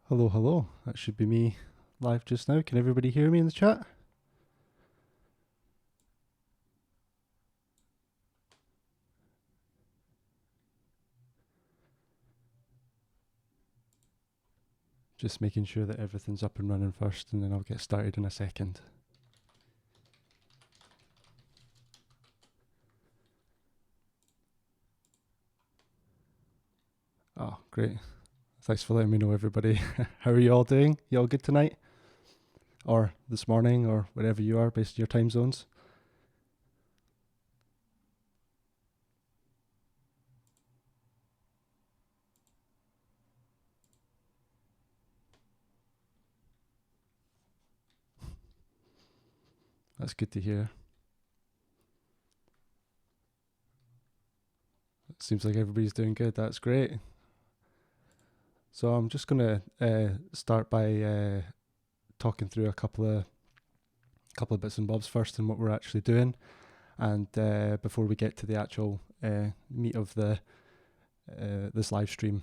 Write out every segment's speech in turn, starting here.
Hello, hello. That should be me live just now. Can everybody hear me in the chat? Just making sure that everything's up and running first, and then I'll get started in a second. Oh, great. Thanks for letting me know, everybody. How are you all doing? You all good tonight? Or this morning, or wherever you are, based on your time zones? That's good to hear. It seems like everybody's doing good. That's great. So I'm just going to start by talking through a couple of bits and bobs first and what we're actually doing. And before we get to the actual meat of this live stream.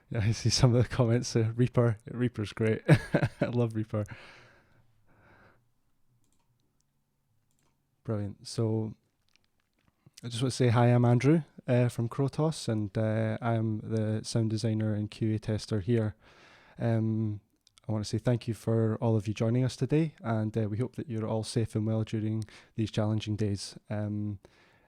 Yeah, I see some of the comments. Reaper's great. I love Reaper. Brilliant. So I just want to say hi, I'm Andrew from Krotos, and I'm the sound designer and QA tester here. I want to say thank you for all of you joining us today, and we hope that you're all safe and well during these challenging days.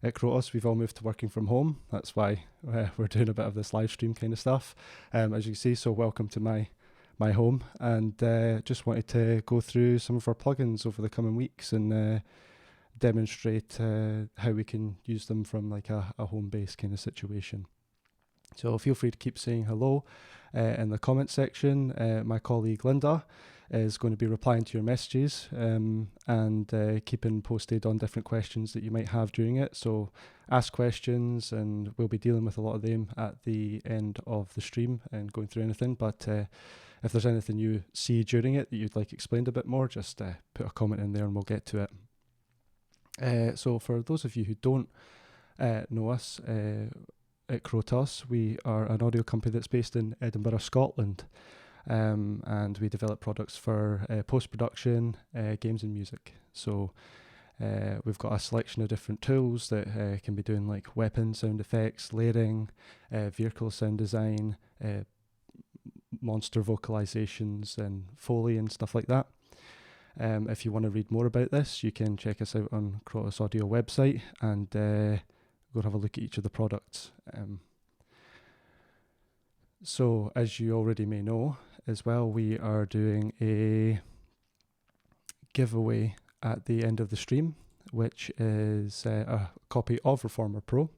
At Krotos, we've all moved to working from home. That's why we're doing a bit of this live stream kind of stuff, as you can see. So welcome to my home, and just wanted to go through some of our plugins over the coming weeks and demonstrate how we can use them from like a home base kind of situation. So feel free to keep saying hello in the comment section. My colleague Linda is going to be replying to your messages and keeping posted on different questions that you might have during it. So ask questions and we'll be dealing with a lot of them at the end of the stream and going through anything. But if there's anything you see during it that you'd like explained a bit more, just put a comment in there and we'll get to it. So for those of you who don't know us, at Krotos, we are an audio company that's based in Edinburgh, Scotland, and we develop products for post-production, games and music. So we've got a selection of different tools that can be doing like weapon sound effects, layering, vehicle sound design, monster vocalizations and Foley and stuff like that. If you want to read more about this, you can check us out on Krotos Audio website and go have a look at each of the products. So as you already may know as well, we are doing a giveaway at the end of the stream, which is a copy of Reformer Pro.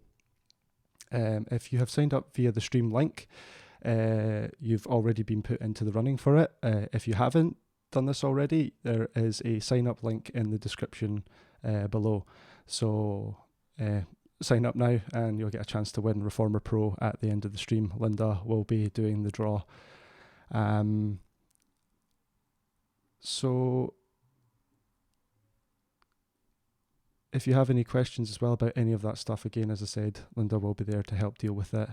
If you have signed up via the stream link, you've already been put into the running for it. If you haven't done this already, there is a sign up link in the description below. So sign up now and you'll get a chance to win Reformer Pro at the end of the stream. Linda will be doing the draw. So if you have any questions as well about any of that stuff, again, as I said, Linda will be there to help deal with it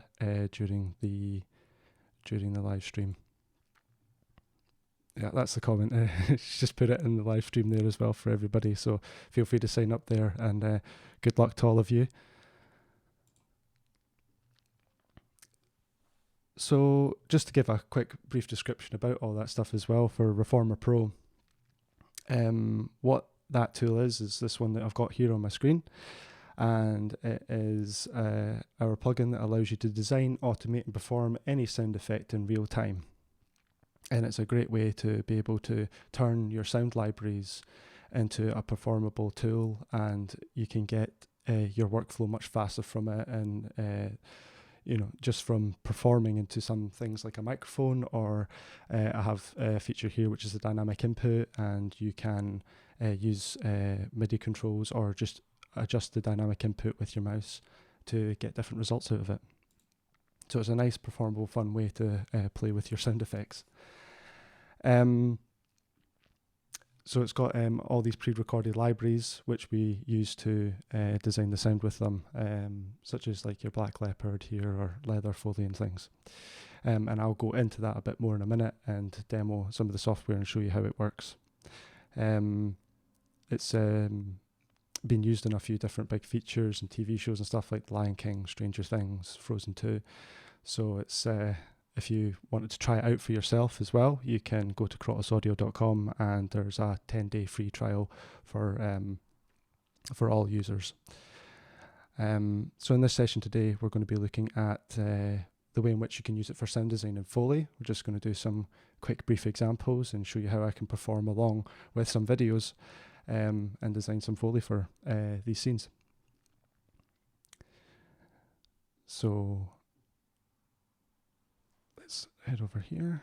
during the live stream. Yeah, that's the comment. Just put it in the live stream there as well for everybody. So feel free to sign up there and good luck to all of you. So just to give a quick brief description about all that stuff as well for Reformer Pro, what that tool is this one that I've got here on my screen, and it is our plugin that allows you to design, automate and perform any sound effect in real time. And it's a great way to be able to turn your sound libraries into a performable tool, and you can get your workflow much faster from it, and just from performing into some things like a microphone, or I have a feature here which is a dynamic input, and you can use MIDI controls or just adjust the dynamic input with your mouse to get different results out of it. So it's a nice, performable, fun way to play with your sound effects. So it's got all these pre-recorded libraries which we use to design the sound with them, such as like your Black Leopard here or Leather, Foley and things. And I'll go into that a bit more in a minute and demo some of the software and show you how it works. It's been used in a few different big features and TV shows and stuff like Lion King, Stranger Things, Frozen 2. So it's if you wanted to try it out for yourself as well, you can go to krotosaudio.com and there's a 10-day free trial for all users. So in this session today, we're going to be looking at the way in which you can use it for sound design and Foley. We're just going to do some quick brief examples and show you how I can perform along with some videos and design some Foley for these scenes. So let's head over here.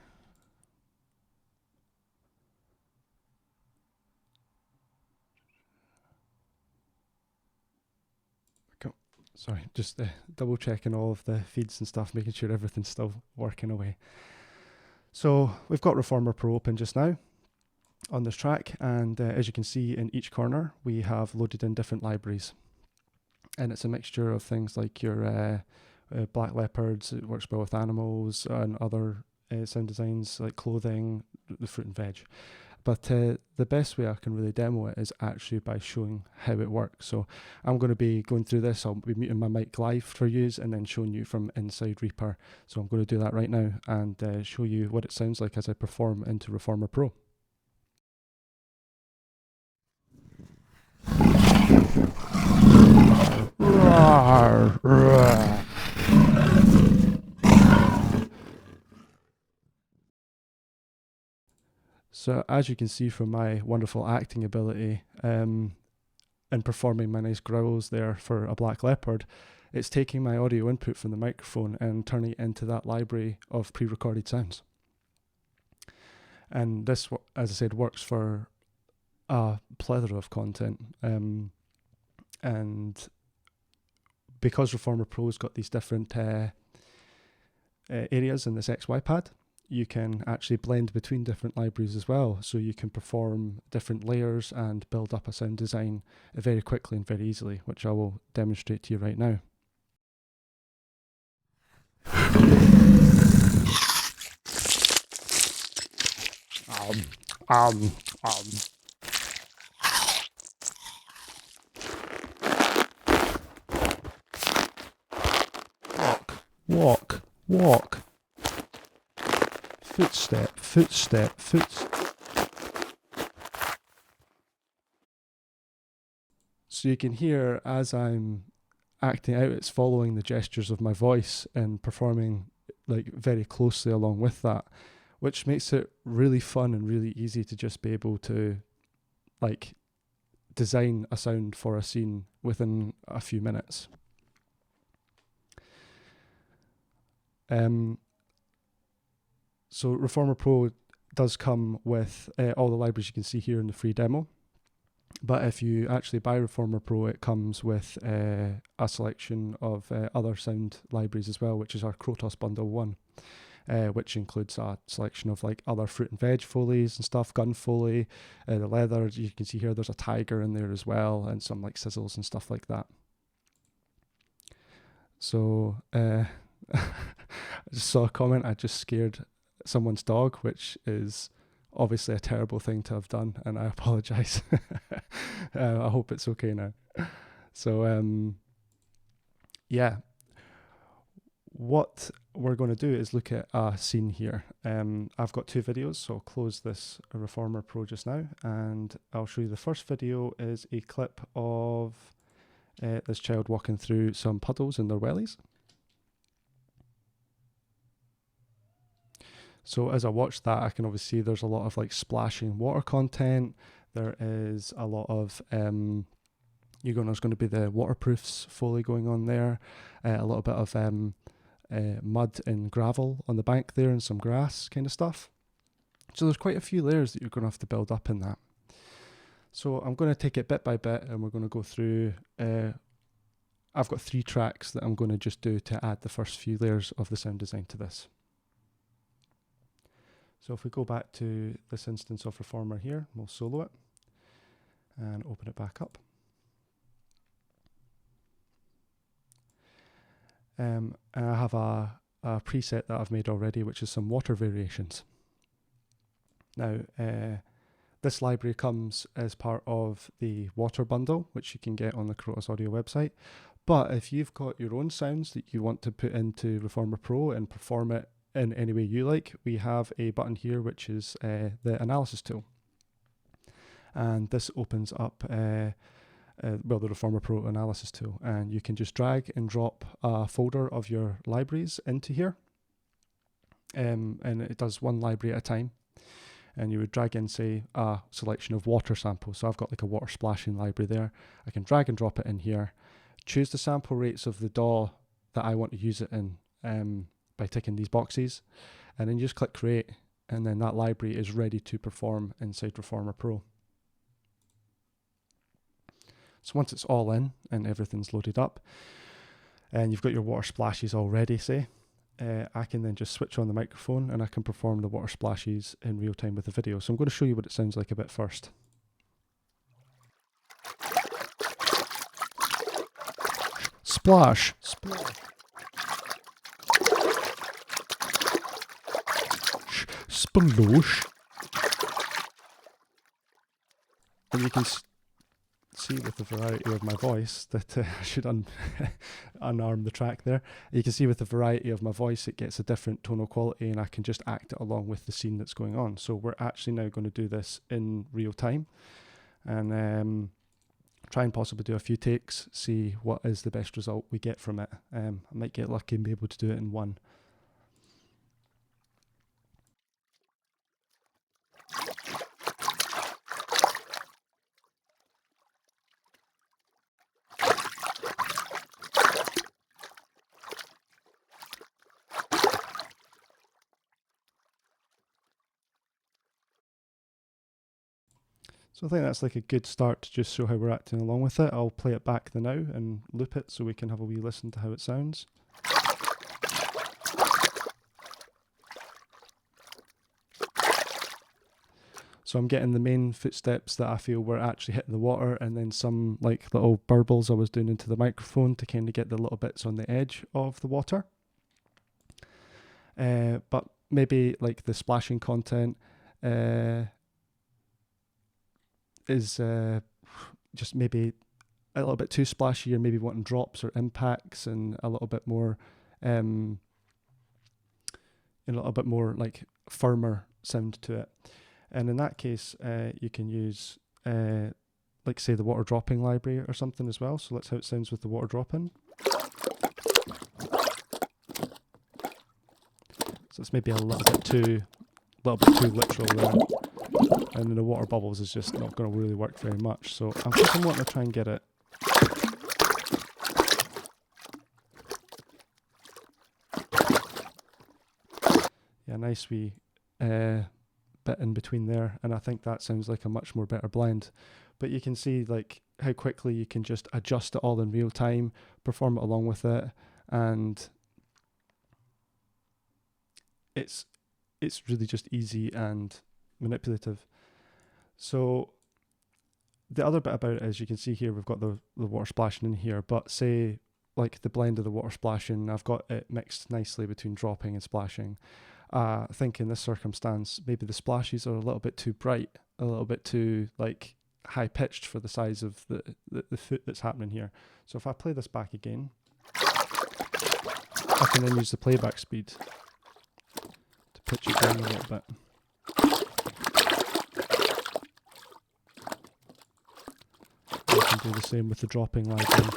Sorry, just double checking all of the feeds and stuff, making sure everything's still working away. So we've got Reformer Pro open just now on this track, and as you can see in each corner we have loaded in different libraries, and it's a mixture of things like your Black Leopards. It works well with animals and other sound designs like clothing, the fruit and veg. But the best way I can really demo it is actually by showing how it works. So I'm going to be going through this. I'll be muting my mic live for you and then showing you from inside Reaper. So I'm going to do that right now and show you what it sounds like as I perform into Reformer Pro. So as you can see from my wonderful acting ability and performing my nice growls there for a Black Leopard, it's taking my audio input from the microphone and turning it into that library of pre-recorded sounds. And this, as I said, works for a plethora of content. And because Reformer Pro's got these different areas in this XY pad, you can actually blend between different libraries as well. So you can perform different layers and build up a sound design very quickly and very easily, which I will demonstrate to you right now. Walk, walk. Footstep, footstep, footstep. So you can hear as I'm acting out, it's following the gestures of my voice and performing like very closely along with that, which makes it really fun and really easy to just be able to like design a sound for a scene within a few minutes. So Reformer Pro does come with all the libraries you can see here in the free demo. But if you actually buy Reformer Pro, it comes with a selection of other sound libraries as well, which is our Krotos Bundle 1, which includes a selection of like other fruit and veg Foleys and stuff, gun Foley, the leather. You can see here there's a tiger in there as well, and some like sizzles and stuff like that. So I just saw a comment, I just scared someone's dog, which is obviously a terrible thing to have done, and I apologize. I hope it's okay now. So yeah, what we're going to do is look at a scene here. I've got two videos, so I'll close this Reformer Pro just now, and I'll show you the first video is a clip of this child walking through some puddles in their wellies. So as I watch that, I can obviously see there's a lot of like splashing water content. There is a lot of, there's going to be the waterproofs Foley going on there, a little bit of mud and gravel on the bank there and some grass kind of stuff. So there's quite a few layers that you're going to have to build up in that. So I'm going to take it bit by bit and we're going to go through, I've got 3 tracks that I'm going to just do to add the first few layers of the sound design to this. So if we go back to this instance of Reformer here, we'll solo it and open it back up. And I have a preset that I've made already, which is some water variations. Now, this library comes as part of the water bundle, which you can get on the Krotos Audio website. But if you've got your own sounds that you want to put into Reformer Pro and perform it in any way you like, we have a button here, which is the analysis tool. And this opens up the Reformer Pro analysis tool, and you can just drag and drop a folder of your libraries into here, and it does one library at a time. And you would drag in, say, a selection of water samples. So I've got like a water splashing library there. I can drag and drop it in here, choose the sample rates of the DAW that I want to use it in by ticking these boxes, and then you just click create, and then that library is ready to perform inside Reformer Pro. So once it's all in and everything's loaded up, and you've got your water splashes all ready, say, I can then just switch on the microphone and I can perform the water splashes in real time with the video. So I'm going to show you what it sounds like a bit first. Splash, splash. Sploosh. And you can see with the variety of my voice that I should unarm the track there. You can see with the variety of my voice it gets a different tonal quality, and I can just act it along with the scene that's going on. So we're actually now going to do this in real time and try and possibly do a few takes, see what is the best result we get from it. I might get lucky and be able to do it in one. So I think that's like a good start to just show how we're acting along with it. I'll play it back now and loop it so we can have a wee listen to how it sounds. So I'm getting the main footsteps that I feel were actually hitting the water, and then some like little burbles I was doing into the microphone to kind of get the little bits on the edge of the water. But maybe like the splashing content is just maybe a little bit too splashy, or maybe wanting drops or impacts and a little bit more like firmer sound to it. And in that case, you can use like say the water dropping library or something as well. So that's how it sounds with the water dropping. So it's maybe a little bit too literal there. And then the water bubbles is just not going to really work very much. So I think I'm wanting to try and get it. Yeah, nice wee bit in between there. And I think that sounds like a much more better blend. But you can see like how quickly you can just adjust it all in real time, perform it along with it. And it's really just easy and manipulative. So the other bit about it is you can see here we've got the water splashing in here, but say like the blend of the water splashing, I've got it mixed nicely between dropping and splashing. I think in this circumstance maybe the splashes are a little bit too bright, a little bit too like high pitched for the size of the foot that's happening here. So if I play this back again, I can then use the playback speed to pitch it down a little bit. You can do the same with the dropping library.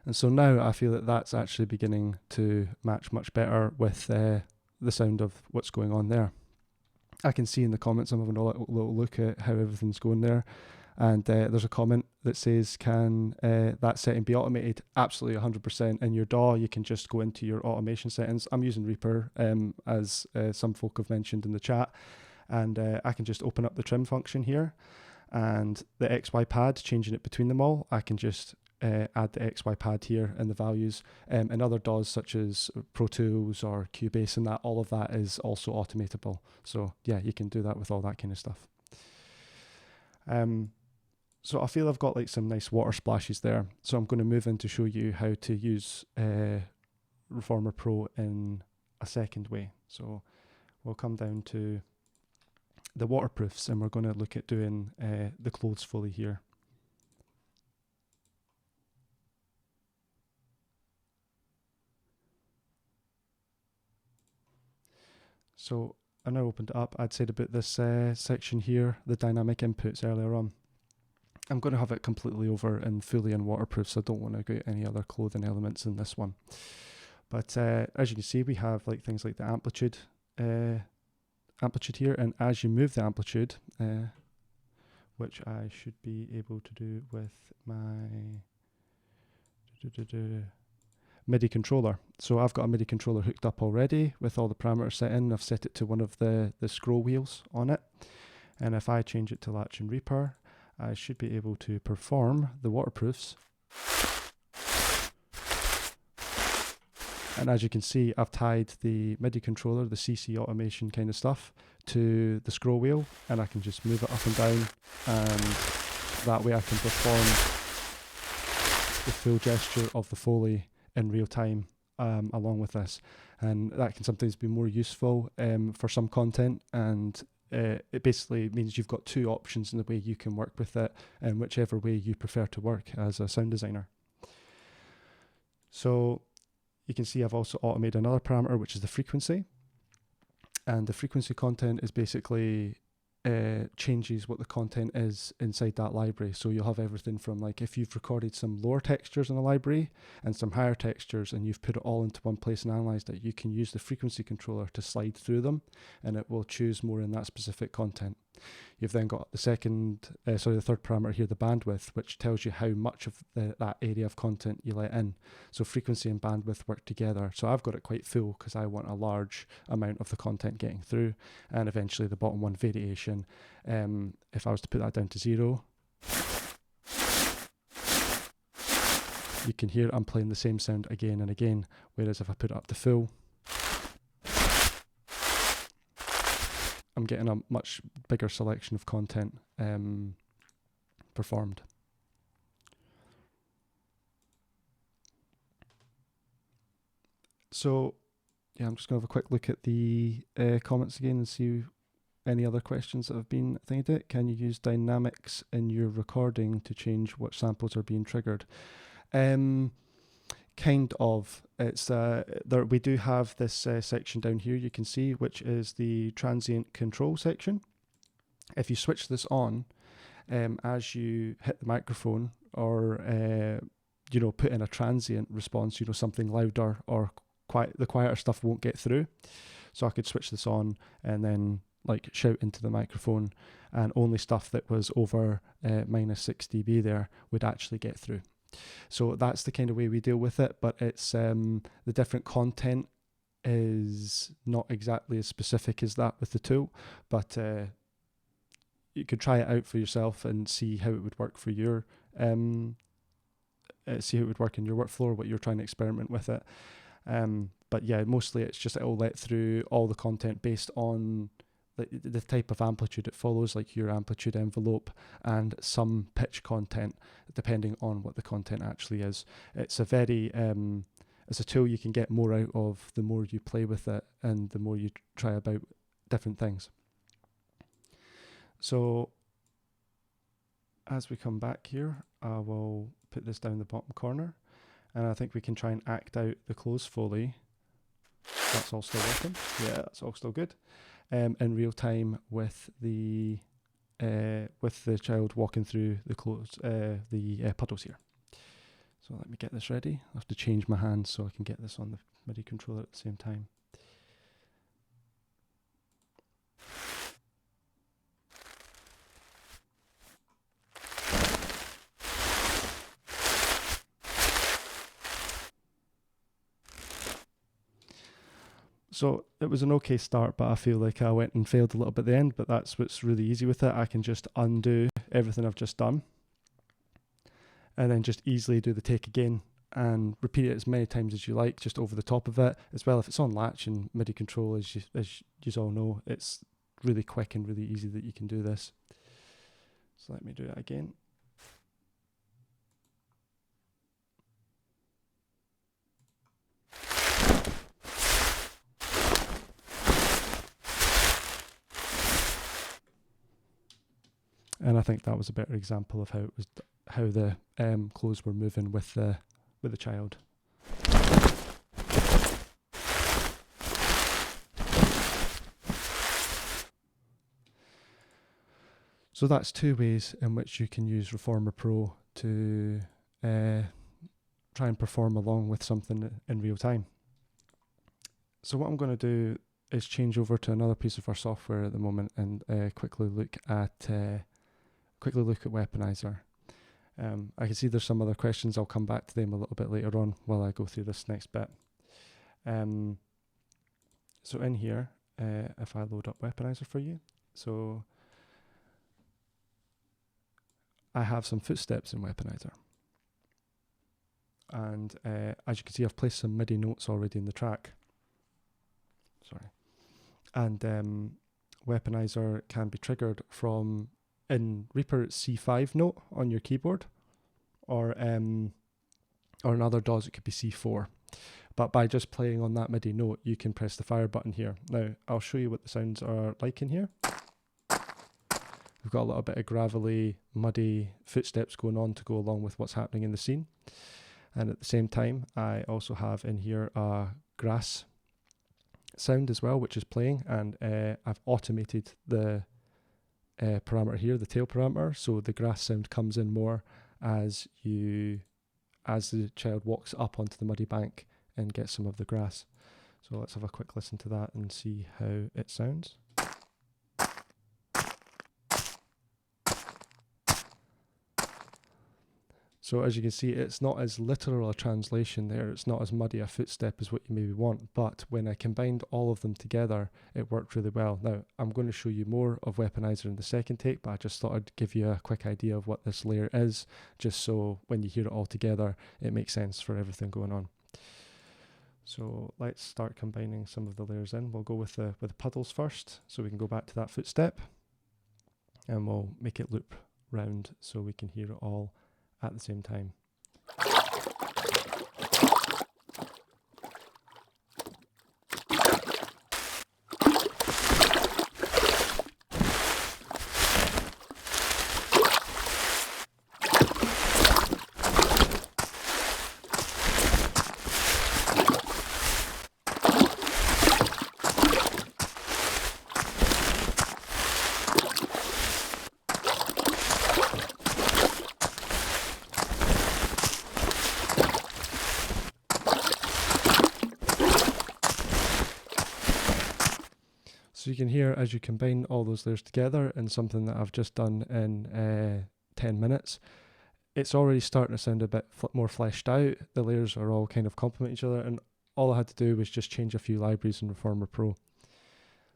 And so now I feel that that's actually beginning to match much better with the sound of what's going on there. I can see in the comments I'm having a little look at how everything's going there. And there's a comment that says, can that setting be automated? Absolutely 100%. In your DAW, you can just go into your automation settings. I'm using Reaper, as some folk have mentioned in the chat. And I can just open up the trim function here. And the XY pad, changing it between them all, I can just add the XY pad here and the values. And other DAWs such as Pro Tools or Cubase and that, all of that is also automatable. So yeah, you can do that with all that kind of stuff. So I feel I've got like some nice water splashes there. So I'm going to move in to show you how to use Reformer Pro in a second way. So we'll come down to the waterproofs and we're going to look at doing the clothes Foley here. So I now opened it up. I'd said about this section here, the dynamic inputs earlier on. I'm going to have it completely over and fully in waterproof, so I don't want to get any other clothing elements in this one. But as you can see, we have like things like the amplitude here, and as you move the amplitude, which I should be able to do with my MIDI controller. So I've got a MIDI controller hooked up already with all the parameters set in. I've set it to one of the scroll wheels on it. And if I change it to Latch and Reaper, I should be able to perform the waterproofs. And as you can see, I've tied the MIDI controller, the CC automation kind of stuff, to the scroll wheel, and I can just move it up and down, and that way I can perform the full gesture of the Foley in real time along with this. And that can sometimes be more useful for some content, and it basically means you've got two options in the way you can work with it, and whichever way you prefer to work as a sound designer. So you can see I've also automated another parameter, which is the frequency. And the frequency content is basically changes what the content is inside that library. So you'll have everything from, like, if you've recorded some lower textures in a library and some higher textures and you've put it all into one place and analysed it, you can use the frequency controller to slide through them and it will choose more in that specific content. You've then got the third parameter here, the bandwidth, which tells you how much of that area of content you let in. So frequency and bandwidth work together. So I've got it quite full because I want a large amount of the content getting through. And eventually the bottom one, variation, if I was to put that down to 0, you can hear I'm playing the same sound again and again. Whereas if I put it up to full, I'm getting a much bigger selection of content performed. So yeah, I'm just going to have a quick look at the comments again and see any other questions that have been thinking. Can you use dynamics in your recording to change what samples are being triggered? Kind of. It's there. We do have this section down here, you can see, which is the transient control section. If you switch this on, as you hit the microphone or put in a transient response, something louder or the quieter stuff won't get through. So I could switch this on and then like shout into the microphone, and only stuff that was over minus 6 dB there would actually get through. So that's the kind of way we deal with it, but it's the different content is not exactly as specific as that with the tool, but you could try it out for yourself and see how it would work for your see how it would work in your workflow or what you're trying to experiment with it. But yeah, mostly it's just it'll let through all the content based on the type of amplitude it follows, like your amplitude envelope, and some pitch content, depending on what the content actually is. It's a very, it's a tool you can get more out of the more you play with it and the more you try about different things. So as we come back here, I will put this down the bottom corner, and I think we can try and act out the close Foley. That's all still working. Yeah, that's all still good. In real time with the child walking through the puddles here. So let me get this ready. I have to change my hands so I can get this on the MIDI controller at the same time. So it was an okay start, but I feel like I went and failed a little bit at the end, but that's what's really easy with it. I can just undo everything I've just done and then just easily do the take again and repeat it as many times as you like, just over the top of it. As well, if it's on latch and MIDI control, as you all know, it's really quick and really easy that you can do this. So let me do it again. And I think that was a better example of how the clothes were moving with the child. So that's two ways in which you can use Reformer Pro to try and perform along with something in real time. So what I'm going to do is change over to another piece of our software at the moment and quickly look at Weaponiser. I can see there's some other questions. I'll come back to them a little bit later on while I go through this next bit. So in here, if I load up Weaponiser for you, so I have some footsteps in Weaponiser. And as you can see, I've placed some MIDI notes already in the track. Sorry. And Weaponiser can be triggered from, in Reaper, it's C5 note on your keyboard, or in other DAWs it could be C4. But by just playing on that MIDI note, you can press the fire button here. Now, I'll show you what the sounds are like in here. We've got a little bit of gravelly, muddy footsteps going on to go along with what's happening in the scene. And at the same time, I also have in here a grass sound as well, which is playing, and I've automated the parameter here, the tail parameter, so the grass sound comes in more as the child walks up onto the muddy bank and gets some of the grass. So let's have a quick listen to that and see how it sounds. So as you can see, it's not as literal a translation there, it's not as muddy a footstep as what you maybe want, but when I combined all of them together, it worked really well. Now, I'm going to show you more of Weaponiser in the second take, but I just thought I'd give you a quick idea of what this layer is, just so when you hear it all together, it makes sense for everything going on. So let's start combining some of the layers in. We'll go with the puddles first, so we can go back to that footstep, and we'll make it loop round so we can hear it all at the same time. So you can hear as you combine all those layers together in something that I've just done in 10 minutes, it's already starting to sound a bit more fleshed out. The layers are all kind of complement each other, and all I had to do was just change a few libraries in Reformer Pro.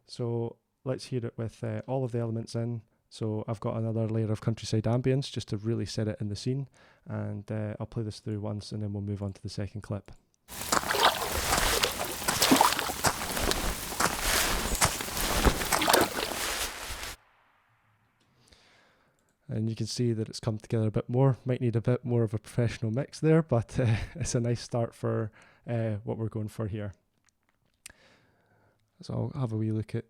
So let's hear it with all of the elements in. So I've got another layer of countryside ambience just to really set it in the scene, and I'll play this through once and then we'll move on to the second clip. And you can see that it's come together a bit more. Might need a bit more of a professional mix there, but it's a nice start for what we're going for here. So I'll have a wee look at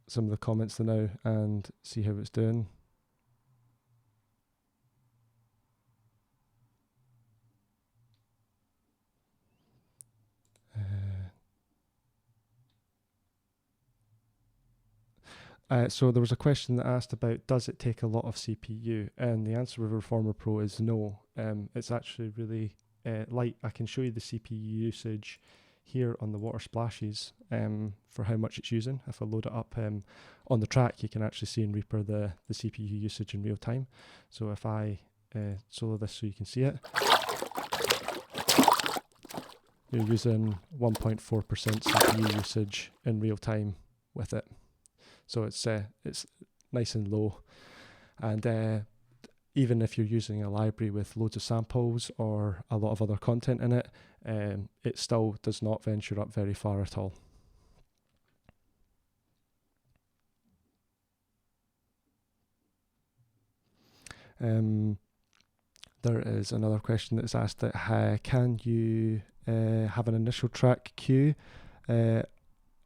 some of the comments now and see how it's doing. So there was a question that asked about, does it take a lot of CPU? And the answer with Reformer Pro is no. It's actually really light. I can show you the CPU usage here on the water splashes for how much it's using. If I load it up on the track, you can actually see in Reaper the CPU usage in real time. So if I solo this so you can see it, you're using 1.4% CPU usage in real time with it. So it's nice and low. And even if you're using a library with loads of samples or a lot of other content in it, it still does not venture up very far at all. There is another question that's asked that can you have an initial track queue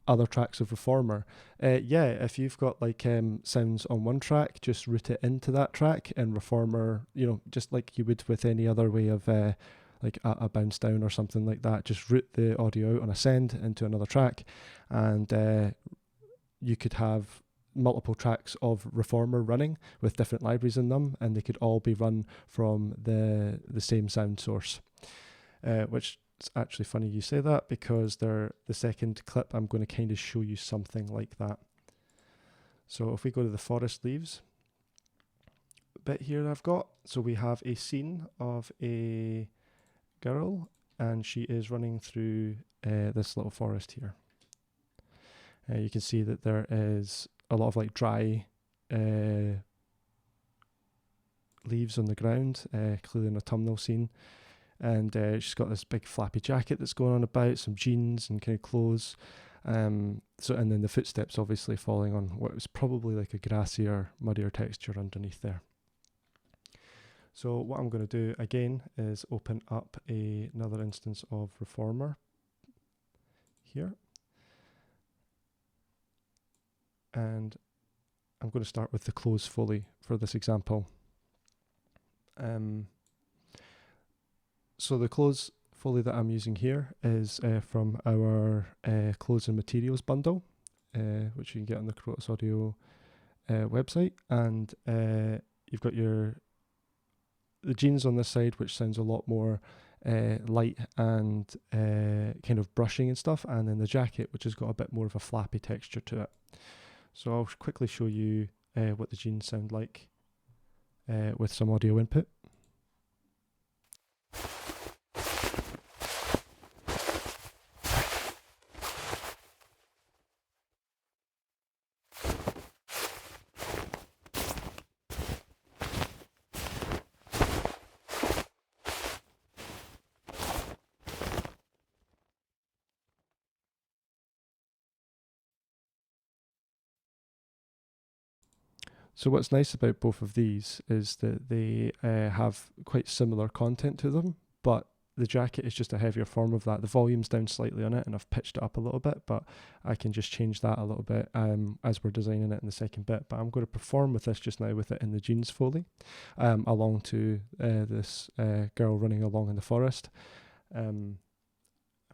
other tracks of Reformer? Yeah, if you've got like sounds on one track, just route it into that track, and Reformer, just like you would with any other way of like a bounce down or something like that, just route the audio out on a send into another track, and you could have multiple tracks of Reformer running with different libraries in them, and they could all be run from the same sound source, which it's actually funny you say that, because the second clip I'm going to kind of show you something like that. So if we go to the forest leaves bit here that I've got, so we have a scene of a girl and she is running through this little forest here. You can see that there is a lot of like dry leaves on the ground, clearly an autumnal scene. And she's got this big flappy jacket that's going on about, some jeans and kind of clothes. And then the footsteps obviously falling on what was probably like a grassier, muddier texture underneath there. So what I'm going to do again is open up another instance of Reformer here. And I'm going to start with the close Foley for this example. So the close Foley that I'm using here is from our clothes and materials bundle, which you can get on the Krotos Audio website. And you've got the jeans on this side, which sounds a lot more light and kind of brushing and stuff, and then the jacket, which has got a bit more of a flappy texture to it. So I'll quickly show you what the jeans sound like with some audio input. So what's nice about both of these is that they have quite similar content to them, but the jacket is just a heavier form of that. The volume's down slightly on it, and I've pitched it up a little bit, but I can just change that a little bit as we're designing it in the second bit. But I'm going to perform with this just now with it in the jeans Foley, along to this girl running along in the forest. And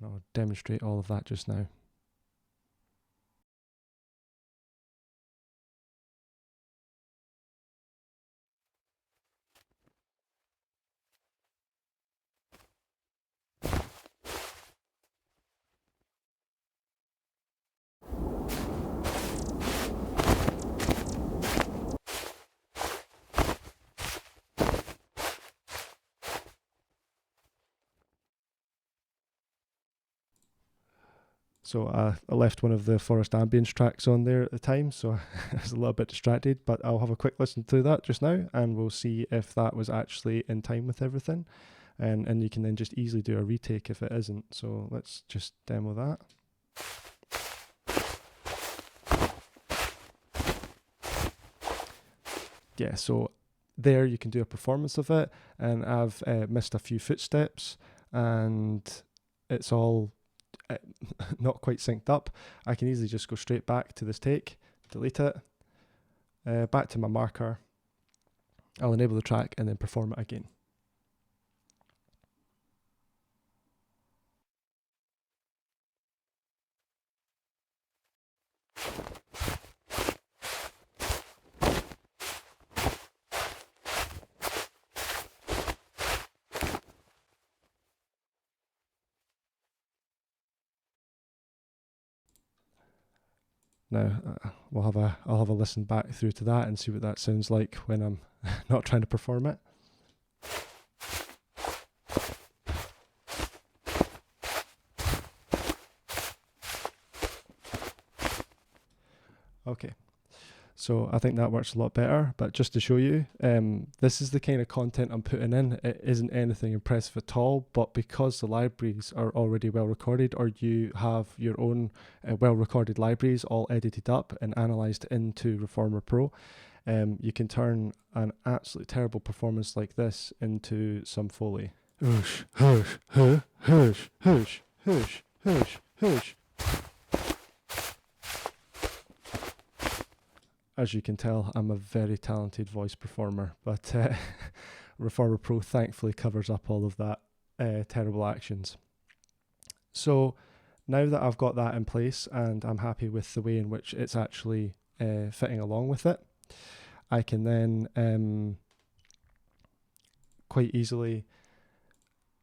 I'll demonstrate all of that just now. So I left one of the forest ambience tracks on there at the time, so I was a little bit distracted, but I'll have a quick listen through that just now, and we'll see if that was actually in time with everything. And you can then just easily do a retake if it isn't. So let's just demo that. Yeah, so there you can do a performance of it, and I've missed a few footsteps, and it's all not quite synced up. I can easily just go straight back to this take, delete it, back to my marker. I'll enable the track and then perform it again. Now I'll have a listen back through to that and see what that sounds like when I'm not trying to perform it. Okay. So I think that works a lot better, but just to show you, this is the kind of content I'm putting in. It isn't anything impressive at all, but because the libraries are already well recorded, or you have your own well recorded libraries all edited up and analyzed into Reformer Pro, you can turn an absolutely terrible performance like this into some Foley. Hush, hush, hush, hush, hush, hush, hush, hush. As you can tell, I'm a very talented voice performer, but Reformer Pro thankfully covers up all of that terrible actions. So now that I've got that in place and I'm happy with the way in which it's actually fitting along with it, I can then quite easily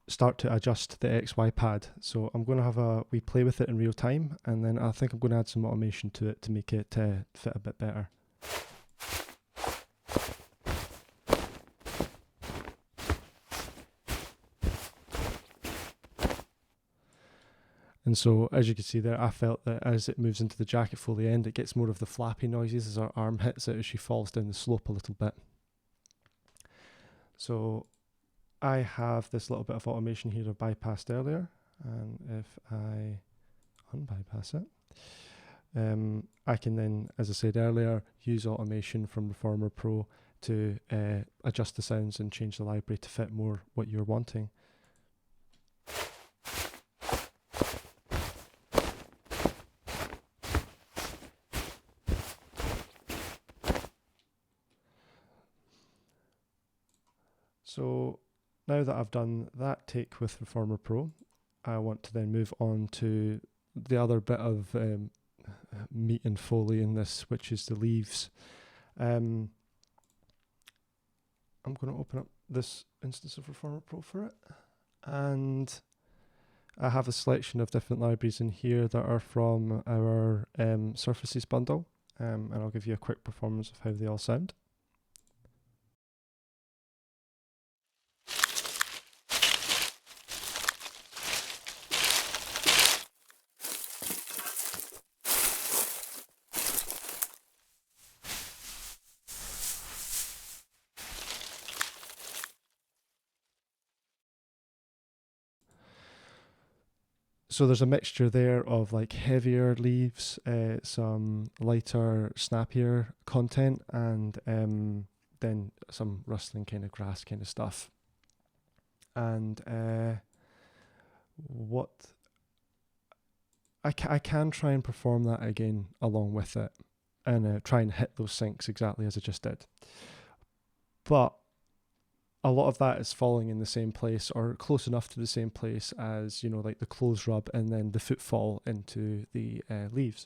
start to adjust the XY pad. So I'm going to have a wee play with it in real time, and then I think I'm going to add some automation to it to make it fit a bit better. And so, as you can see there, I felt that as it moves into the jacket Foley end, it gets more of the flappy noises as our arm hits it as she falls down the slope a little bit. So I have this little bit of automation here I bypassed earlier, and if I unbypass it, I can then, as I said earlier, use automation from Reformer Pro to adjust the sounds and change the library to fit more what you're wanting. So now that I've done that take with Reformer Pro, I want to then move on to the other bit of meat and Foley in this, which is the leaves. I'm going to open up this instance of Reformer Pro for it, and I have a selection of different libraries in here that are from our Surfaces bundle, and I'll give you a quick performance of how they all sound. So there's a mixture there of like heavier leaves, some lighter, snappier content, and then some rustling kind of grass kind of stuff. And what I can try and perform that again along with it, and try and hit those syncs exactly as I just did. But a lot of that is falling in the same place or close enough to the same place as, you know, like the clothes rub and then the footfall into the leaves.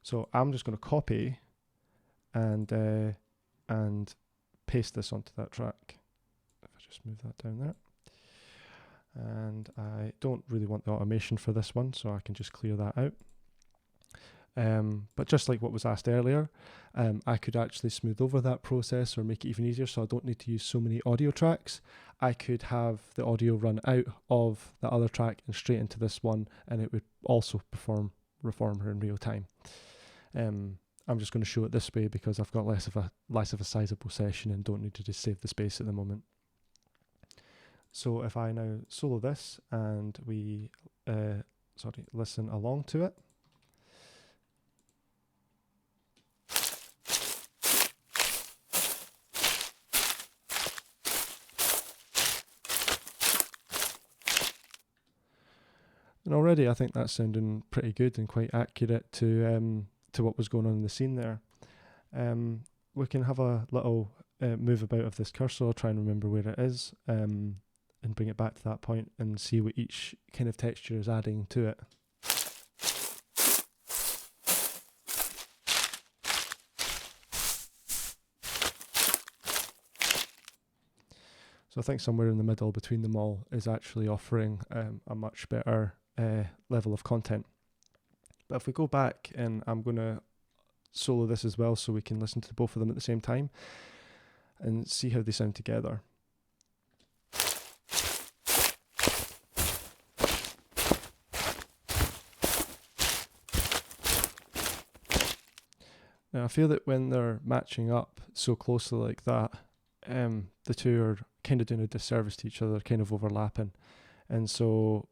So I'm just going to copy and paste this onto that track. If I just move that down there. And I don't really want the automation for this one, so I can just clear that out. But just like what was asked earlier, I could actually smooth over that process or make it even easier, so I don't need to use so many audio tracks. I could have the audio run out of the other track and straight into this one, and it would also perform Reformer in real time. I'm just going to show it this way because I've got less of a sizable session and don't need to just save the space at the moment. So if I now solo this and we listen along to it. And already I think that's sounding pretty good and quite accurate to what was going on in the scene there. We can have a little move about of this cursor, try and remember where it is, and bring it back to that point and see what each kind of texture is adding to it. So I think somewhere in the middle between them all is actually offering a much better level of content. But if we go back, and I'm going to solo this as well so we can listen to both of them at the same time and see how they sound together. Now I feel that when they're matching up so closely like that, the two are kind of doing a disservice to each other, kind of overlapping. And so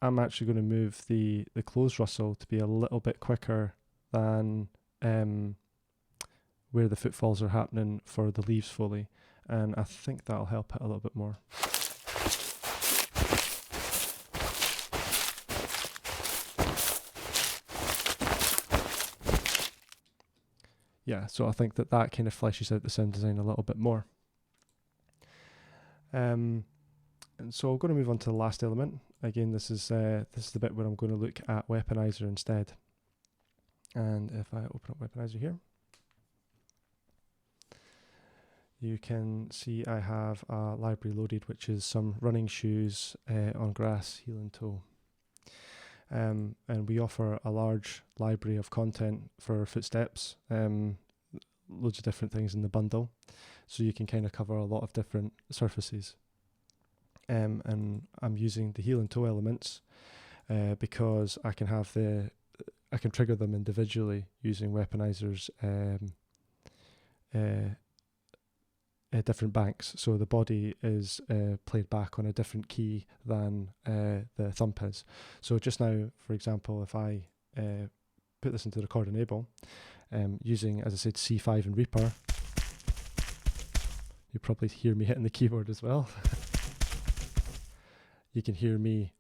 I'm actually going to move the close rustle to be a little bit quicker than where the footfalls are happening for the leaves Foley. And I think that'll help it a little bit more. Yeah, so I think that kind of fleshes out the sound design a little bit more. And so I'm going to move on to the last element. Again, this is the bit where I'm going to look at Weaponiser instead. And if I open up Weaponiser here, you can see I have a library loaded, which is some running shoes on grass, heel and toe. And we offer a large library of content for Footsteps, loads of different things in the bundle, so you can kind of cover a lot of different surfaces. And I'm using the heel and toe elements because I can trigger them individually using Weaponiser's different banks. So the body is played back on a different key than the thump is. So just now, for example, if I put this into the record enable, using, as I said, C5 and Reaper, you probably hear me hitting the keyboard as well. You can hear me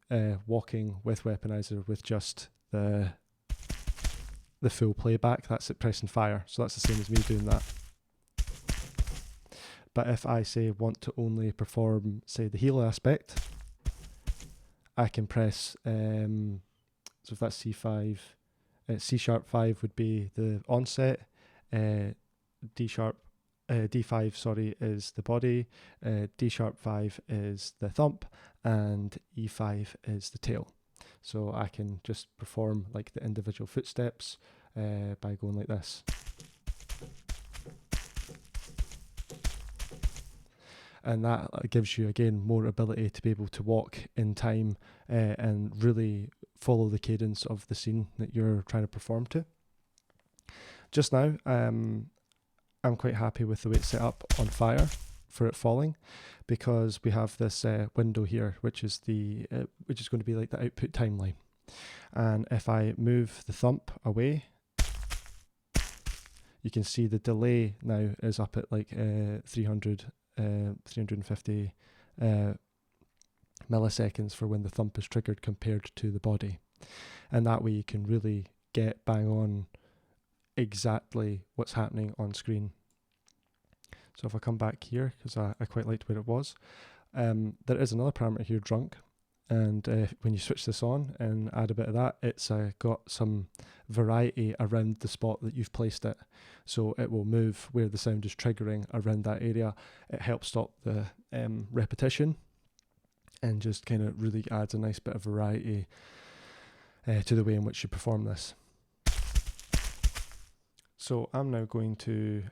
walking with Weaponiser with just the full playback. That's it pressing fire. So that's the same as me doing that. But if I say want to only perform, say, the heel aspect, I can press, so if that's C5, C sharp 5 would be the onset, D5 is the body, D sharp 5 is the thump, and E5 is the tail. So I can just perform like the individual footsteps by going like this. And that gives you, again, more ability to be able to walk in time and really follow the cadence of the scene that you're trying to perform to. Just now, I'm quite happy with the way it's set up on fire for it falling, because we have this window here, which is going to be like the output timeline. And if I move the thump away, you can see the delay now is up at like 350 milliseconds for when the thump is triggered compared to the body. And that way you can really get bang on exactly what's happening on screen. So if I come back here, because I quite liked where it was, there is another parameter here, drunk, and when you switch this on and add a bit of that, it's got some variety around the spot that you've placed it. So it will move where the sound is triggering around that area. It helps stop the repetition and just kind of really adds a nice bit of variety to the way in which you perform this. So I'm now going to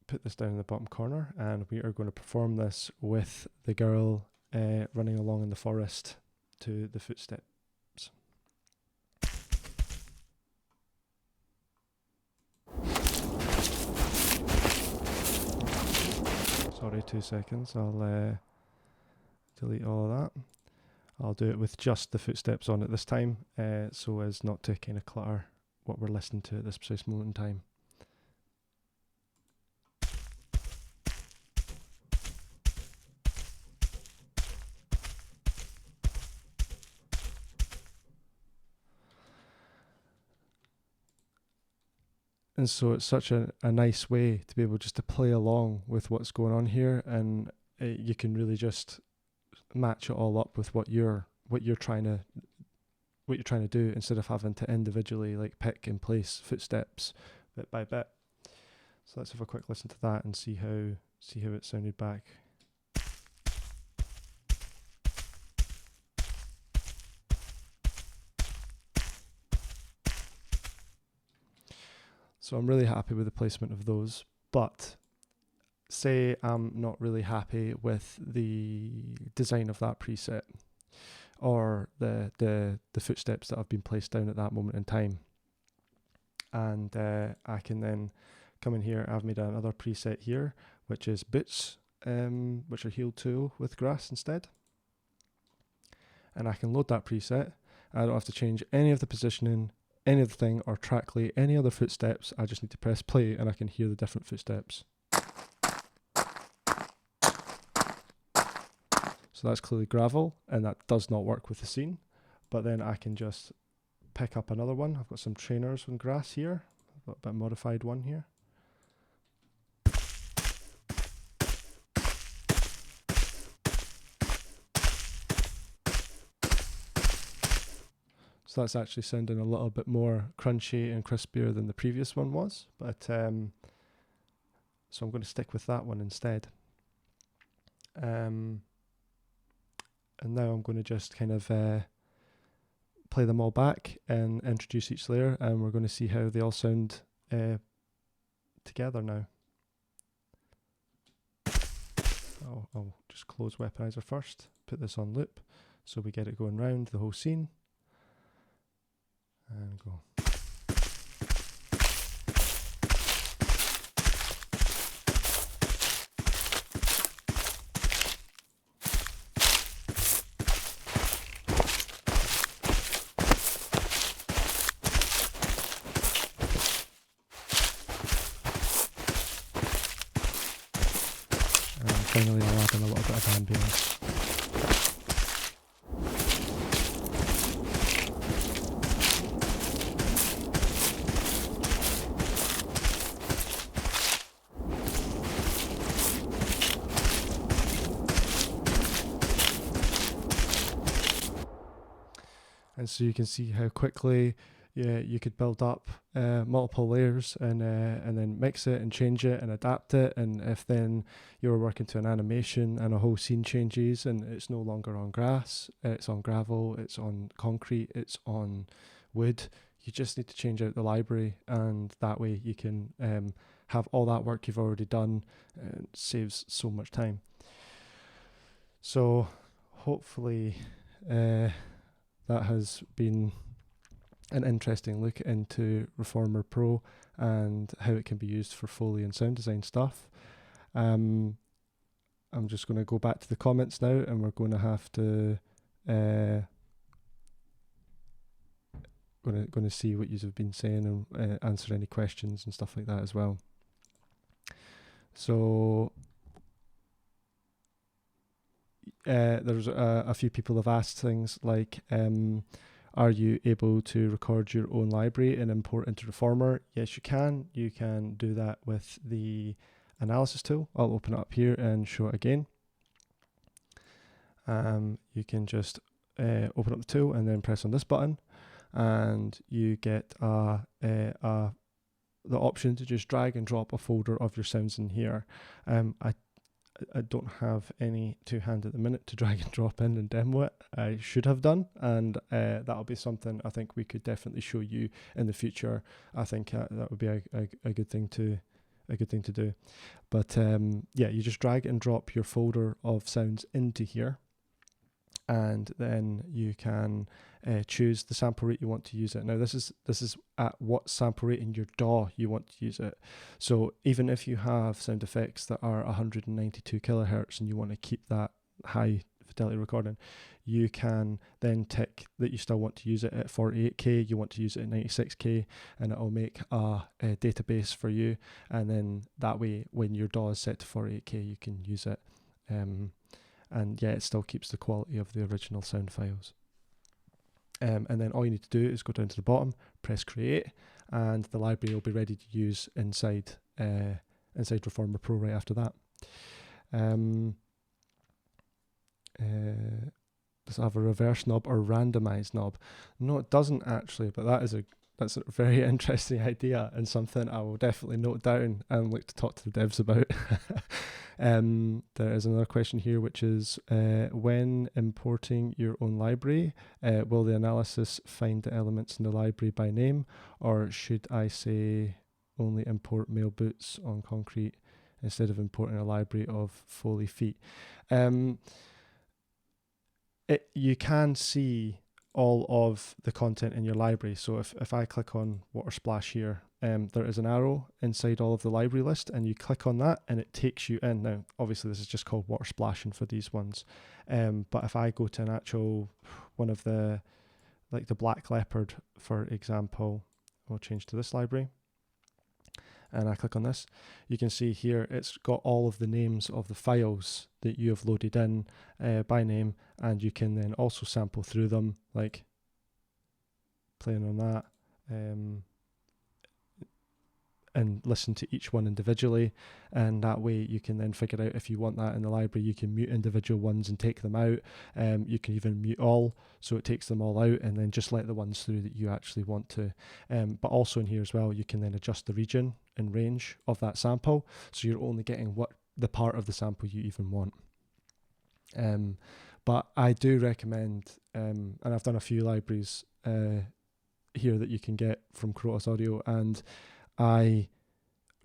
put this down in the bottom corner, and we are going to perform this with the girl running along in the forest to the footsteps. Sorry, 2 seconds. I'll delete all of that. I'll do it with just the footsteps on at this time, so as not to kind of clutter what we're listening to at this precise moment in time. And so it's such a nice way to be able just to play along with what's going on here, and you can really just match it all up with what you're trying to do, instead of having to individually like pick and place footsteps bit by bit. So let's have a quick listen to that and see how it sounded back. So I'm really happy with the placement of those, but say I'm not really happy with the design of that preset, or the footsteps that have been placed down at that moment in time. and I can then come in here. I've made another preset here, which is boots, which are heel tool with grass instead. And I can load that preset. I don't have to change any of the positioning, any of the thing, or track lay any other footsteps. I just need to press play and I can hear the different footsteps. So that's clearly gravel, and that does not work with the scene. But then I can just pick up another one. I've got some trainers on grass here. I've got a bit modified one here. So that's actually sounding a little bit more crunchy and crispier than the previous one was. But so I'm going to stick with that one instead. And now I'm going to just kind of play them all back and introduce each layer, and we're going to see how they all sound together now. I'll just close Weaponiser first, put this on loop so we get it going round the whole scene. And go. And finally I'll add in a little bit of ambience. And so you can see how quickly you could build up multiple layers and then mix it and change it and adapt it. And if then you're working to an animation and a whole scene changes and it's no longer on grass, it's on gravel, it's on concrete, it's on wood, you just need to change out the library, and that way you can have all that work you've already done. It saves so much time. So hopefully that has been an interesting look into Reformer Pro and how it can be used for Foley and sound design stuff. I'm just going to go back to the comments now, and we're going to have to going to see what you have been saying and answer any questions and stuff like that as well. So there's a few people have asked things like, are you able to record your own library and import into Reformer? Yes, you can. You can do that with the analysis tool. I'll open it up here and show it again. You can just open up the tool and then press on this button, and you get the option to just drag and drop a folder of your sounds in here. I don't have any to hand at the minute to drag and drop in and demo it. I should have done, and that'll be something I think we could definitely show you in the future. I think that would be a good thing to do. But yeah, you just drag and drop your folder of sounds into here, and then you can choose the sample rate you want to use it. Now this is at what sample rate in your DAW you want to use it. So even if you have sound effects that are 192 kilohertz and you want to keep that high fidelity recording, you can then tick that you still want to use it at 48k, you want to use it at 96k, and it'll make a database for you, and then that way when your DAW is set to 48k you can use it. And yeah, it still keeps the quality of the original sound files. And then all you need to do is go down to the bottom, press create, and the library will be ready to use inside Reformer Pro right after that. Does it have a reverse knob or randomize knob? No, it doesn't actually, but that's a very interesting idea and something I will definitely note down and look to talk to the devs about. There is another question here, which is when importing your own library, will the analysis find the elements in the library by name, or should I say only import male boots on concrete instead of importing a library of Foley feet? You can see all of the content in your library. So if I click on Water Splash here, there is an arrow inside all of the library list, and you click on that and it takes you in. Now, obviously this is just called Water Splashing for these ones. But if I go to an actual one of the, like the Black Leopard, for example, we'll change to this library. And I click on this, you can see here it's got all of the names of the files that you have loaded in by name, and you can then also sample through them, like playing on that, and listen to each one individually, and that way you can then figure out if you want that in the library. You can mute individual ones and take them out. You can even mute all, so it takes them all out, and then just let the ones through that you actually want to. But also in here as well, you can then adjust the region and range of that sample, so you're only getting what the part of the sample you even want. But I do recommend, and I've done a few libraries here that you can get from Krotos Audio, and I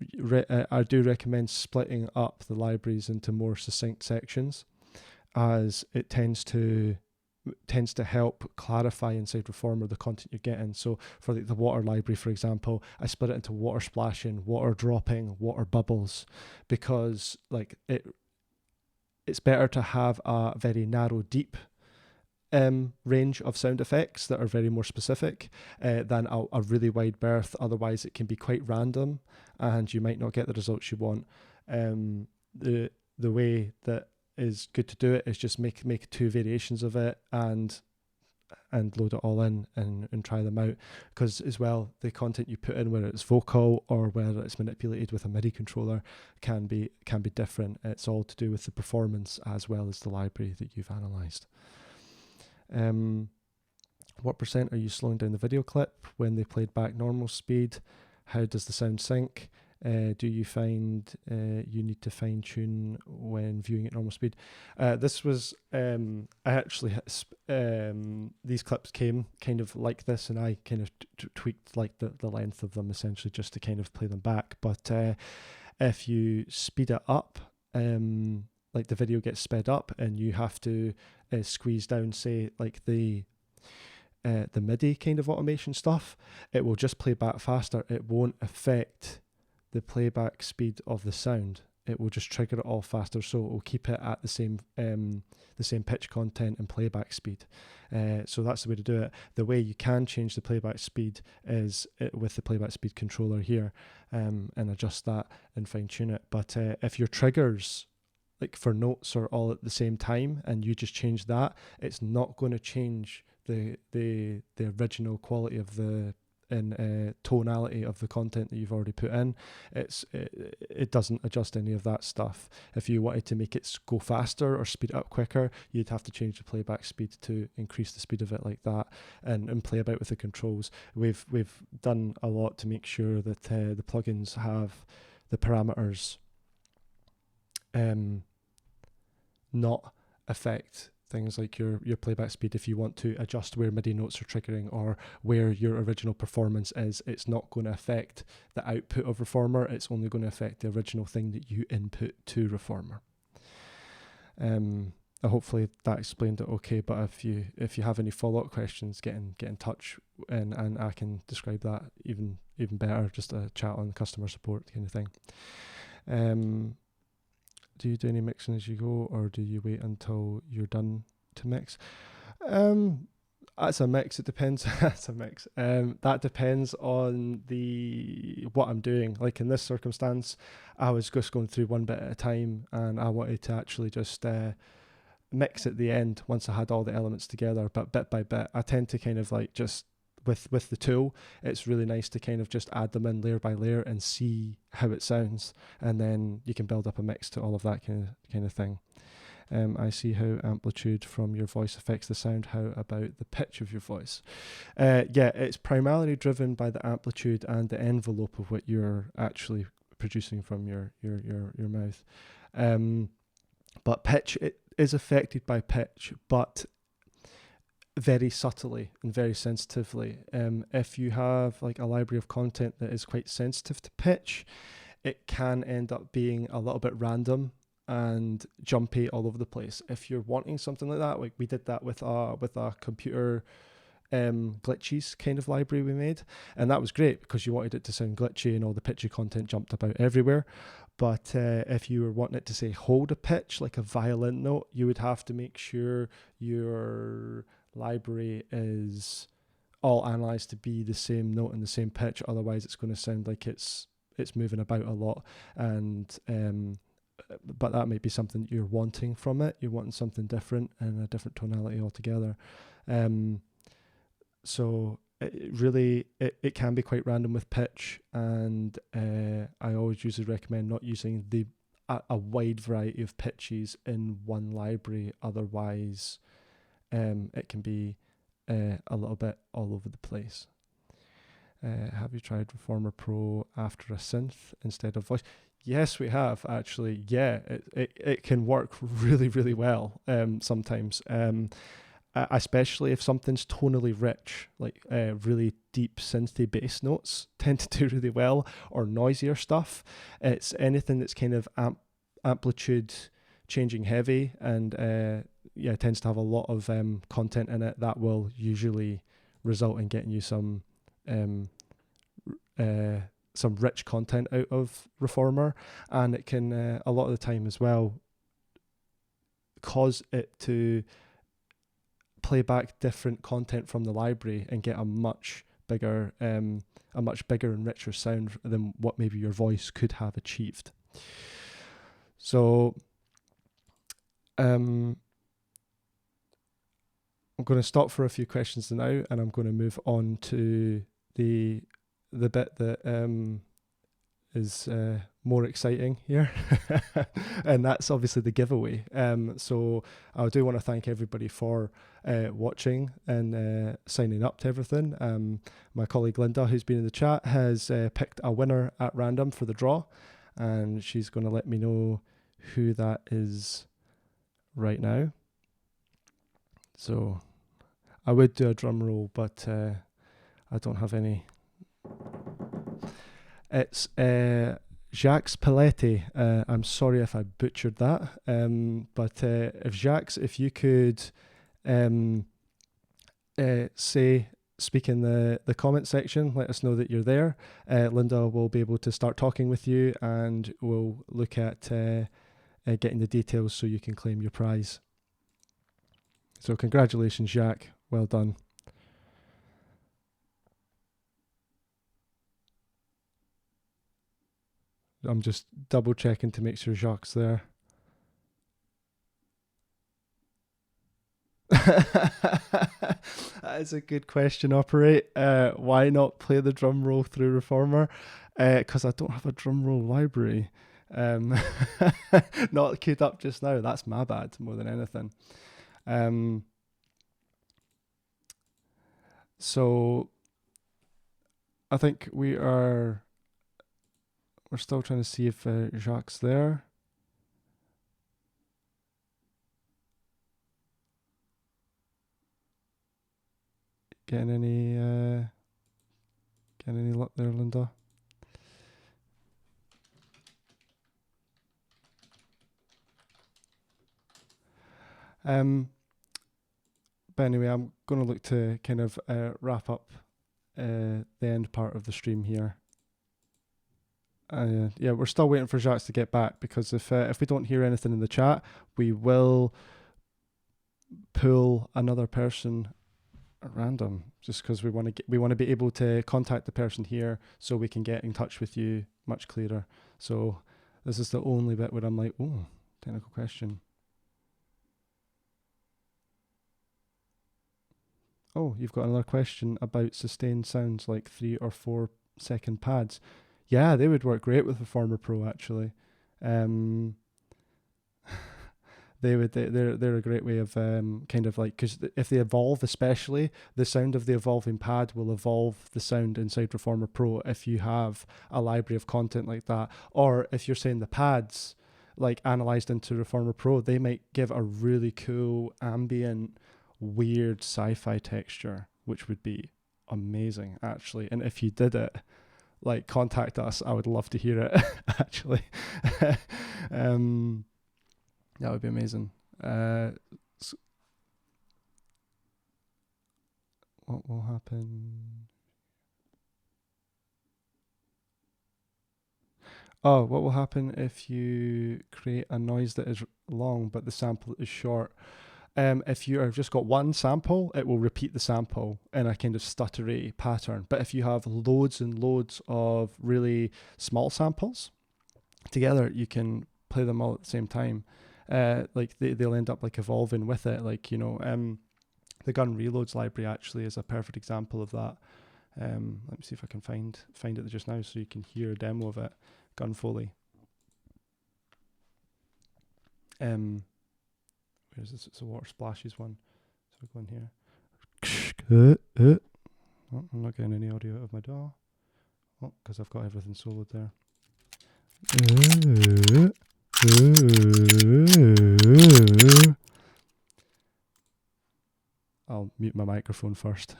do recommend splitting up the libraries into more succinct sections, as it tends to help clarify inside Reformer the content you're getting. So for the water library, for example, I split it into water splashing, water dropping, water bubbles, because like it's better to have a very narrow, deep range of sound effects that are very more specific than a really wide berth. Otherwise it can be quite random and you might not get the results you want. The way that is good to do it is just make two variations of it and load it all in and try them out, because as well the content you put in, whether it's vocal or whether it's manipulated with a MIDI controller, can be different. It's all to do with the performance as well as the library that you've analysed. What percent are you slowing down the video clip when they played back normal speed? How does the sound sync? Do you find you need to fine tune when viewing at normal speed? This was, I actually, these clips came kind of like this, and I kind of tweaked like the length of them essentially just to kind of play them back. But if you speed it up, like the video gets sped up and you have to squeeze down, say, like the MIDI kind of automation stuff, it will just play back faster. It won't affect the playback speed of the sound. It will just trigger it all faster, so it will keep it at the same pitch content and playback speed. So that's the way to do it. The way you can change the playback speed is with the playback speed controller here, and adjust that and fine tune it. But if your triggers, like for notes, are all at the same time and you just change that, it's not going to change the original quality of the tonality of the content that you've already put in. It doesn't adjust any of that stuff. If you wanted to make it go faster or speed it up quicker, you'd have to change the playback speed to increase the speed of it like that, and play about with the controls. We've done a lot to make sure that the plugins have the parameters not affect things like your playback speed. If you want to adjust where MIDI notes are triggering or where your original performance is, it's not going to affect the output of Reformer. It's only going to affect the original thing that you input to Reformer. Hopefully that explained it okay, but if you have any follow-up questions, get in touch, and I can describe that even better, just a chat on customer support kind of thing. Do you do any mixing as you go, or do you wait until you're done to mix? That's a mix. It depends. That's a mix. That depends on what I'm doing. Like in this circumstance, I was just going through one bit at a time, and I wanted to actually just mix at the end once I had all the elements together. But bit by bit, I tend to kind of like just with the tool, it's really nice to kind of just add them in layer by layer and see how it sounds, and then you can build up a mix to all of that kind of thing. I see how amplitude from your voice affects the sound. How about the pitch of your voice? Yeah, it's primarily driven by the amplitude and the envelope of what you're actually producing from your mouth. But pitch, it is affected by pitch, but very subtly and very sensitively. If you have like a library of content that is quite sensitive to pitch, it can end up being a little bit random and jumpy all over the place. If you're wanting something like that, like we did that with our computer glitches kind of library we made, and that was great because you wanted it to sound glitchy and all the pitchy content jumped about everywhere. But if you were wanting it to say hold a pitch like a violin note, you would have to make sure your library is all analyzed to be the same note and the same pitch. Otherwise, it's going to sound like it's moving about a lot. And but that might be something that you're wanting from it. You're wanting something different and a different tonality altogether. So it can be quite random with pitch, and I always usually recommend not using a wide variety of pitches in one library. Otherwise, it can be a little bit all over the place. Have you tried Reformer Pro after a synth instead of voice? Yes, we have actually. Yeah, it can work really, really well sometimes. Especially if something's tonally rich, like really deep synthy bass notes tend to do really well, or noisier stuff. It's anything that's kind of amplitude changing heavy and tends to have a lot of content in it, that will usually result in getting you some rich content out of Reformer. And it can a lot of the time as well cause it to play back different content from the library and get a much bigger and richer sound than what maybe your voice could have achieved. So I'm going to stop for a few questions now, and I'm going to move on to the bit that is more exciting here, and that's obviously the giveaway. So I do want to thank everybody for watching and signing up to everything. My colleague Linda, who's been in the chat, has picked a winner at random for the draw, and she's going to let me know who that is right now. So I would do a drum roll, but I don't have any. It's Jacques Paletti. I'm sorry if I butchered that, but if Jacques, if you could speak in the comment section, let us know that you're there. Linda will be able to start talking with you, and we'll look at getting the details so you can claim your prize. So congratulations, Jacques. Well done. I'm just double checking to make sure Jacques there. That is a good question, Operate. Why not play the drum roll through Reformer? Because I don't have a drum roll library. Not queued up just now. That's my bad more than anything. So I think we're still trying to see if Jacques there. Getting any luck there, Linda? But anyway, I'm going to look to kind of wrap up the end part of the stream here. Yeah, we're still waiting for Jacques to get back, because if we don't hear anything in the chat, we will pull another person at random, just because we want to be able to contact the person here so we can get in touch with you much clearer. So this is the only bit where I'm like, oh, technical question. Oh, you've got another question about sustained sounds like 3 or 4 second pads. Yeah, they would work great with Reformer Pro actually. They're a great way of kind of like, because if they evolve, especially the sound of the evolving pad will evolve the sound inside Reformer Pro if you have a library of content like that. Or if you're saying the pads like analyzed into Reformer Pro, they might give a really cool ambient weird sci-fi texture, which would be amazing actually. And if you did it, like, contact us. I would love to hear it actually. That would be amazing. what will happen? Oh, what will happen if you create a noise that is long but the sample is short? If you have just got one sample, it will repeat the sample in a kind of stuttery pattern. But if you have loads and loads of really small samples together, you can play them all at the same time. Like they'll end up like evolving with it. Like, you know, the Gun Reloads library actually is a perfect example of that. Let me see if I can find it just now so you can hear a demo of it. Gun Foley. Where's this? It's a water splashes one. So go in here. Oh, I'm not getting any audio out of my DAW. Oh, because I've got everything soloed there. I'll mute my microphone first.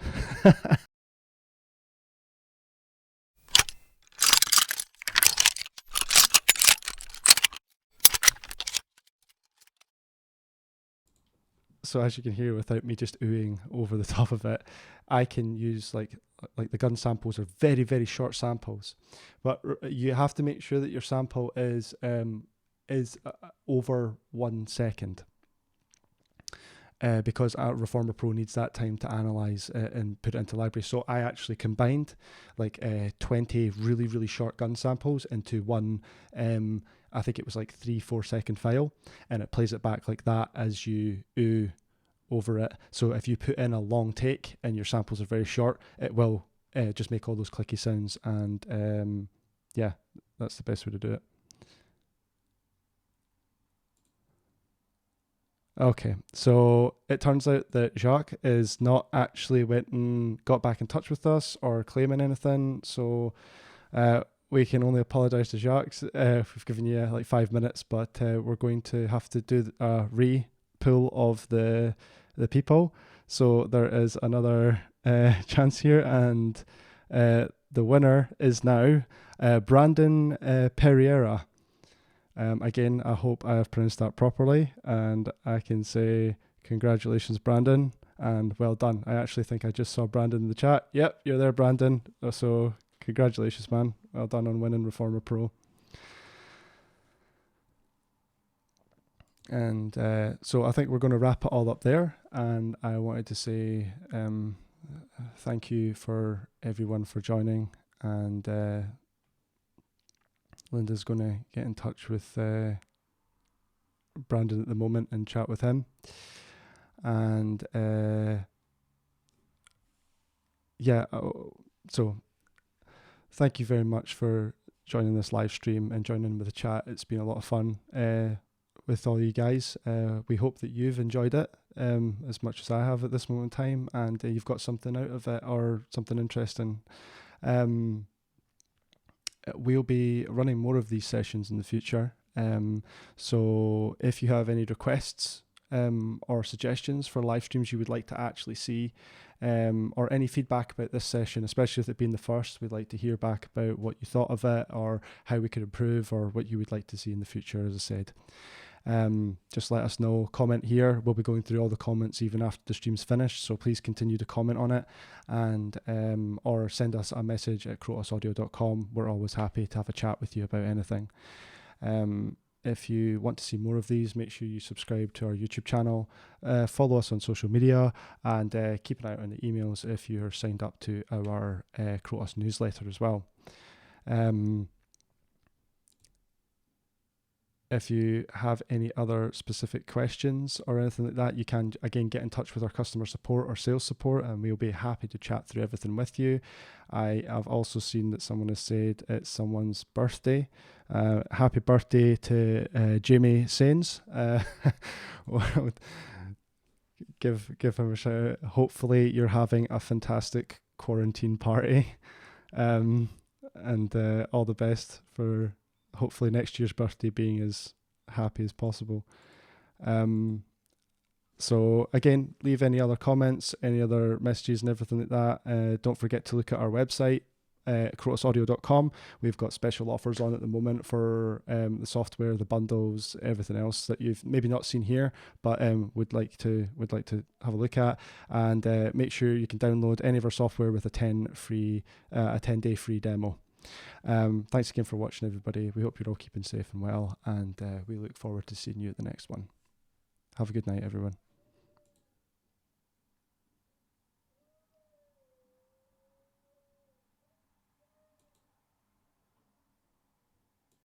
So as you can hear, without me just oohing over the top of it, I can use like the gun samples are very, very short samples, but you have to make sure that your sample is over 1 second. Because Reformer Pro needs that time to analyze and put it into library. So I actually combined like 20 really, really short gun samples into one, I think it was like 3-4 second file, and it plays it back like that as you ooh over it. So if you put in a long take and your samples are very short, it will just make all those clicky sounds. And yeah, that's the best way to do it. Okay, so it turns out that Jacques is not actually went and got back in touch with us or claiming anything. So we can only apologise to Jacques. We've given you like 5 minutes, but we're going to have to do a re-pull of the people. So there is another chance here, and the winner is now Brandon Pereira. Again, I hope I have pronounced that properly, and I can say congratulations, Brandon, and well done. I actually think I just saw Brandon in the chat. Yep, you're there, Brandon. So congratulations, man. Well done on winning Reformer Pro. And so I think we're going to wrap it all up there, and I wanted to say thank you for everyone for joining, and Linda's going to get in touch with Brandon at the moment and chat with him. And yeah, so thank you very much for joining this live stream and joining with the chat. It's been a lot of fun with all you guys. We hope that you've enjoyed it as much as I have at this moment in time, and you've got something out of it or something interesting. We'll be running more of these sessions in the future. So if you have any requests or suggestions for live streams you would like to actually see, or any feedback about this session, especially with it being the first, we'd like to hear back about what you thought of it or how we could improve or what you would like to see in the future, as I said. Just let us know, comment here. We'll be going through all the comments even after the stream's finished, so please continue to comment on it, and or send us a message at krotosaudio.com. We're always happy to have a chat with you about anything. If you want to see more of these, make sure you subscribe to our YouTube channel, follow us on social media, and keep an eye out on the emails if you're signed up to our Krotos newsletter as well. If you have any other specific questions or anything like that, you can, again, get in touch with our customer support or sales support, and we'll be happy to chat through everything with you. I have also seen that someone has said it's someone's birthday. Happy birthday to Jamie Sains. Give him a shout out. Hopefully you're having a fantastic quarantine party, and all the best for hopefully next year's birthday being as happy as possible. So again, leave any other comments, any other messages and everything like that. Don't forget to look at our website, krotosaudio.com. We've got special offers on at the moment for the software, the bundles, everything else that you've maybe not seen here, but would like to have a look at. And make sure you can download any of our software with a 10-day free demo. Thanks again for watching, everybody. We hope you're all keeping safe and well, and we look forward to seeing you at the next one. Have a good night, everyone.